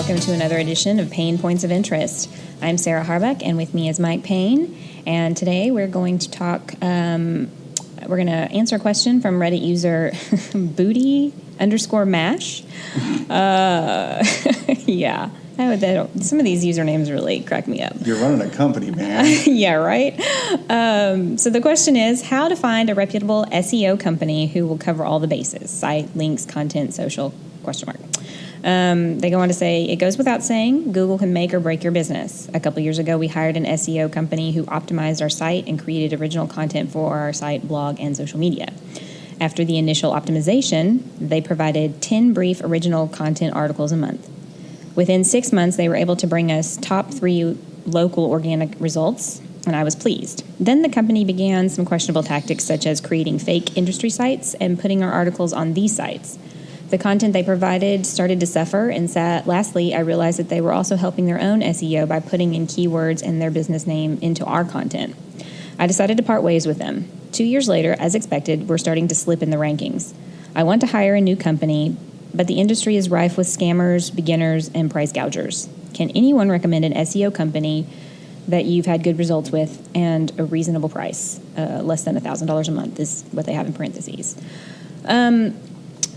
welcome to another edition of PaynePoints of Interest. I'm Sarah Harbuck, and with me is Mike Payne, and today we're going to talk, we're going to answer a question from Reddit user booty_mash. Yeah. Some of these usernames really crack me up. You're running a company, man. Yeah, right? So the question is, how to find a reputable SEO company who will cover all the bases: site, links, content, social, ? They go on to say, it goes without saying, Google can make or break your business. A couple years ago, we hired an SEO company who optimized our site and created original content for our site, blog, and social media. After the initial optimization, they provided 10 brief original content articles a month. Within 6 months, they were able to bring us top 3 local organic results, and I was pleased. Then the company began some questionable tactics, such as creating fake industry sites and putting our articles on these sites. The content they provided started to suffer, and lastly, I realized that they were also helping their own SEO by putting in keywords and their business name into our content. I decided to part ways with them. 2 years later, as expected, we're starting to slip in the rankings. I want to hire a new company, but the industry is rife with scammers, beginners, and price gougers. Can anyone recommend an SEO company that you've had good results with and a reasonable price? Less than $1,000 a month is what they have in parentheses.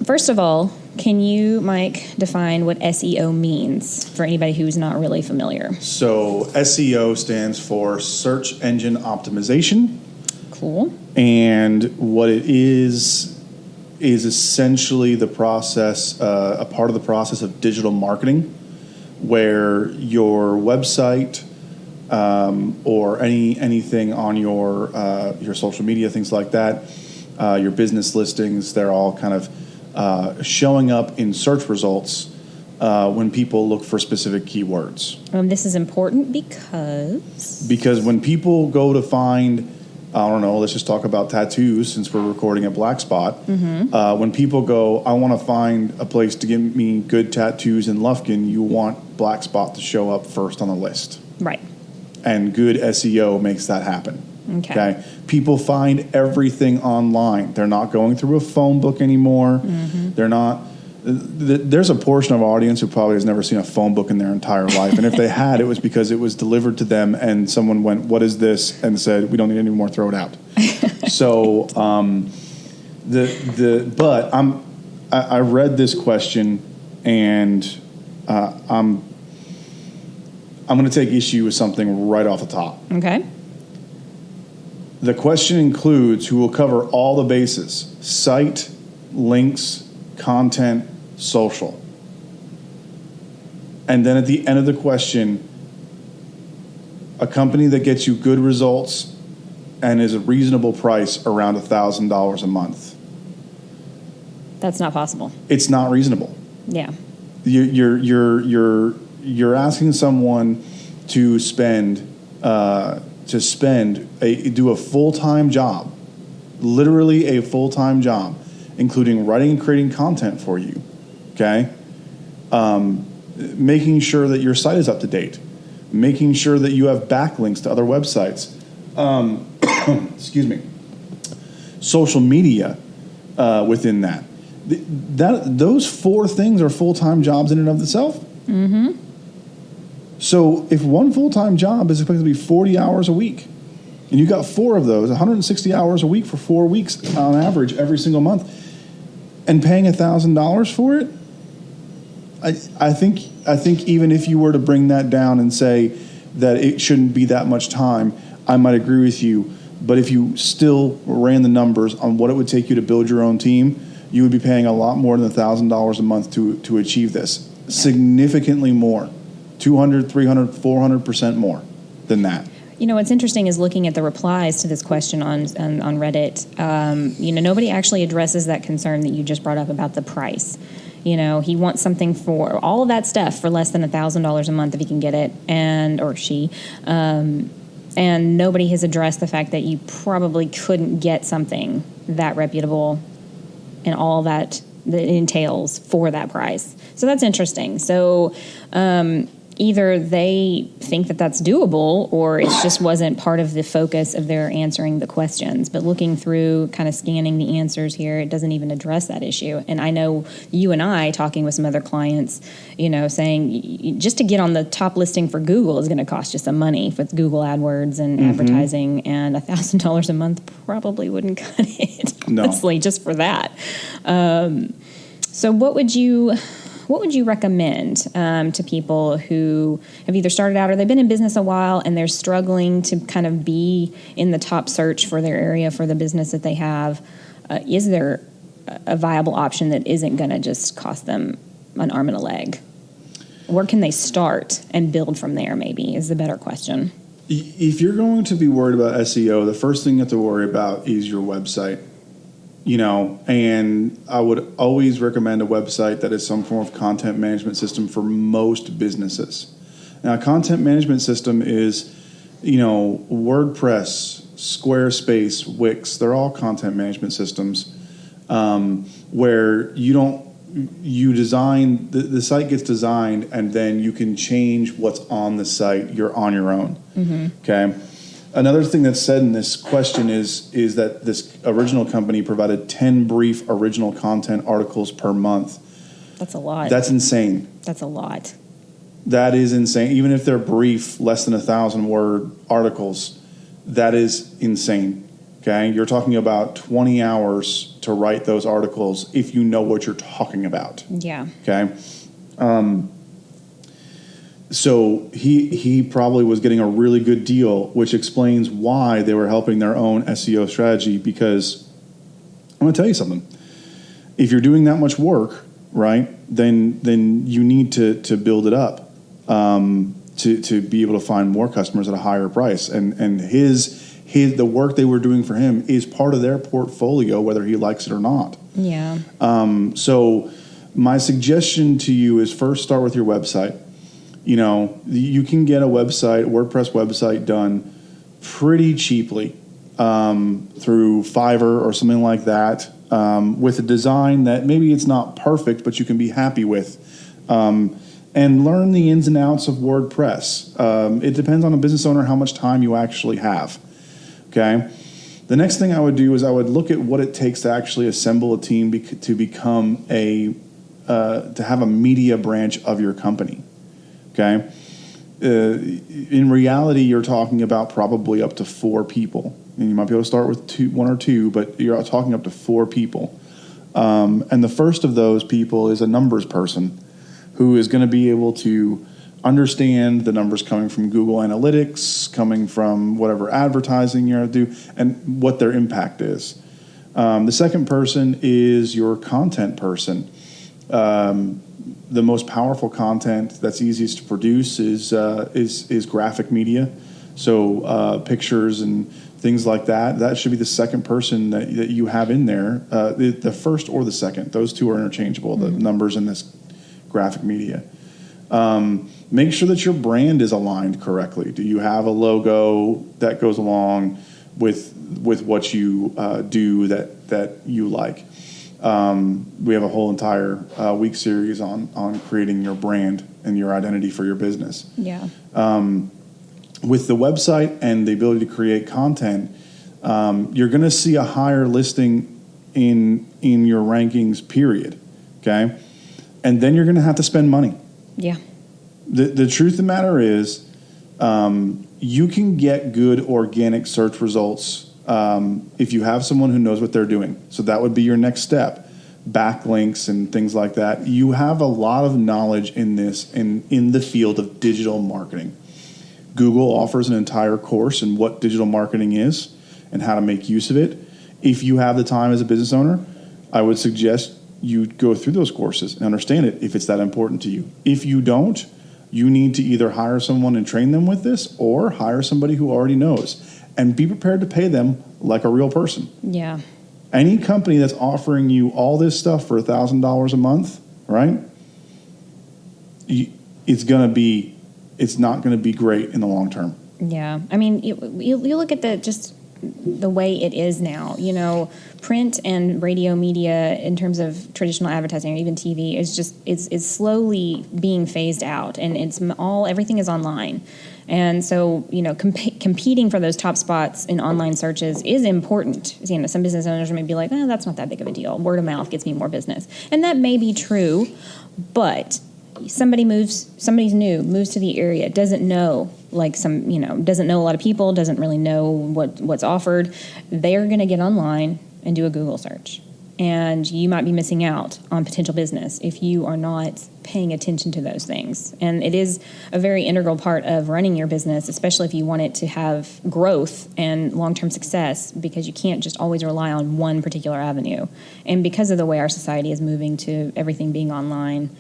First of all, can you, Mike, define what SEO means for anybody who's not really familiar? So SEO stands for Search Engine Optimization. Cool. And what it is essentially the process, a part of the process of digital marketing, where your website or anything on your social media, things like that, your business listings, they're all kind of showing up in search results when people look for specific keywords. This is important because when people go to find, I don't know, let's just talk about tattoos since we're recording at Black Spot. Mm-hmm. When people go, I want to find a place to give me good tattoos in Lufkin, you want Black Spot to show up first on the list. Right. And good SEO makes that happen. Okay. People find everything online. They're not going through a phone book anymore. Mm-hmm. They're not. There's a portion of our audience who probably has never seen a phone book in their entire life, and if they had, it was because it was delivered to them, and someone went, "What is this?" and said, "We don't need any more. Throw it out." So, I read this question, and I'm going to take issue with something right off the top. Okay. The question includes who will cover all the bases: site, links, content, social. And then at the end of the question, a company that gets you good results and is a reasonable price around $1,000 a month. That's not possible. It's not reasonable. Yeah. You're asking someone to do a full-time job, literally a full-time job, including writing and creating content for you, okay? Making sure that your site is up to date, making sure that you have backlinks to other websites, excuse me, social media within that. Those 4 things are full-time jobs in and of itself. Mm-hmm. So if one full-time job is expected to be 40 hours a week, and you got 4 of those, 160 hours a week for 4 weeks on average every single month, and paying $1,000 for it, I think even if you were to bring that down and say that it shouldn't be that much time, I might agree with you. But if you still ran the numbers on what it would take you to build your own team, you would be paying a lot more than $1,000 a month to achieve this. Significantly more. 200, 300, 400% more than that. You know, what's interesting is looking at the replies to this question on Reddit. Nobody actually addresses that concern that you just brought up about the price. He wants something for all of that stuff for less than $1,000 a month if he can get it, or she. And nobody has addressed the fact that you probably couldn't get something that reputable and all that it entails for that price. So that's interesting. So either they think that that's doable, or it just wasn't part of the focus of their answering the questions. But looking through, kind of scanning the answers here, it doesn't even address that issue. And I know you and I, talking with some other clients, saying just to get on the top listing for Google is going to cost you some money with Google AdWords and advertising, and $1,000 a month probably wouldn't cut it, honestly, just for that. So what would you recommend to people who have either started out or they've been in business a while and they're struggling to kind of be in the top search for their area for the business that they have? Is there a viable option that isn't going to just cost them an arm and a leg? Where can they start and build from there, maybe, is the better question. If you're going to be worried about SEO, the first thing you have to worry about is your website. And I would always recommend a website that is some form of content management system for most businesses. Now, a content management system is, WordPress, Squarespace, Wix, they're all content management systems where you design, the site gets designed, and then you can change what's on the site. You're on your own. Okay. Another thing that's said in this question is that this original company provided 10 brief original content articles per month. That's a lot. That's insane. That's a lot. That is insane. Even if they're brief, less than 1,000-word articles, that is insane. Okay? You're talking about 20 hours to write those articles if you know what you're talking about. Yeah. Okay? So he probably was getting a really good deal, which explains why they were helping their own SEO strategy, because I'm going to tell you something. If you're doing that much work, right, then you need to build it up to be able to find more customers at a higher price. And the work they were doing for him is part of their portfolio, whether he likes it or not. Yeah. So my suggestion to you is first start with your website. You can get a WordPress website done pretty cheaply through Fiverr or something like that, with a design that maybe it's not perfect, but you can be happy with, and learn the ins and outs of WordPress. It depends on a business owner how much time you actually have. Okay. The next thing I would do is I would look at what it takes to actually assemble a team to become to have a media branch of your company. Okay. In reality, you're talking about probably up to 4 people, and you might be able to start with 1 or 2, but you're talking up to 4 people. And the first of those people is a numbers person who is going to be able to understand the numbers coming from Google Analytics, coming from whatever advertising you're going to do, and what their impact is. The second person is your content person. The most powerful content that's easiest to produce is graphic media, so pictures and things like that. That should be the second person that you have in there, the first or the second. Those two are interchangeable, the numbers and this graphic media. Make sure that your brand is aligned correctly. Do you have a logo that goes along with what you do that you like? We have a whole entire week series on creating your brand and your identity for your business. Yeah. With the website and the ability to create content, you're going to see a higher listing in your rankings, period. Okay? And then you're going to have to spend money. Yeah. The truth of the matter is, you can get good organic search results if you have someone who knows what they're doing. So that would be your next step. Backlinks and things like that. You have a lot of knowledge in this in the field of digital marketing. Google offers an entire course in what digital marketing is and how to make use of it. If you have the time as a business owner, I would suggest you go through those courses and understand it if it's that important to you. If you don't, you need to either hire someone and train them with this or hire somebody who already knows. And be prepared to pay them like a real person. Yeah. Any company that's offering you all this stuff for $1,000 a month, right? It's not going to be great in the long term. Yeah. I mean, you look at the way it is now. You know, print and radio media in terms of traditional advertising or even TV is just it's slowly being phased out, and everything is online. And so, you know, competing for those top spots in online searches is important. You know, some business owners may be like, "Oh, that's not that big of a deal. Word of mouth gets me more business," and that may be true, but somebody moves to the area, doesn't know doesn't know a lot of people, doesn't really know what's offered. They're going to get online and do a Google search, and you might be missing out on potential business if you are not paying attention to those things. And it is a very integral part of running your business, especially if you want it to have growth and long-term success, because you can't just always rely on one particular avenue. And because of the way our society is moving to everything being online,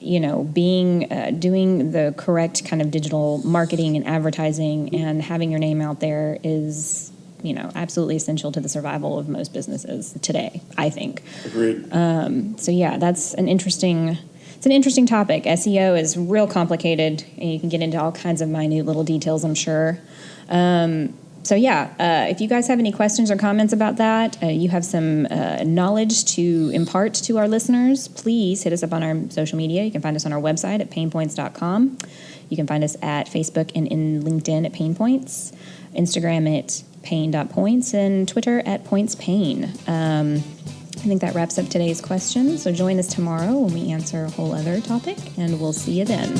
you know, doing the correct kind of digital marketing and advertising and having your name out there is, you know, absolutely essential to the survival of most businesses today, I think. Agreed. So yeah, it's an interesting topic. SEO is real complicated, and you can get into all kinds of minute little details, I'm sure. So yeah, if you guys have any questions or comments about that, you have some knowledge to impart to our listeners, please hit us up on our social media. You can find us on our website at PaynePoints.com. You can find us at Facebook and in LinkedIn at PaynePoints, Instagram at Payne.points, and Twitter at PointsPayne. I think that wraps up today's question. So join us tomorrow when we answer a whole other topic, and we'll see you then.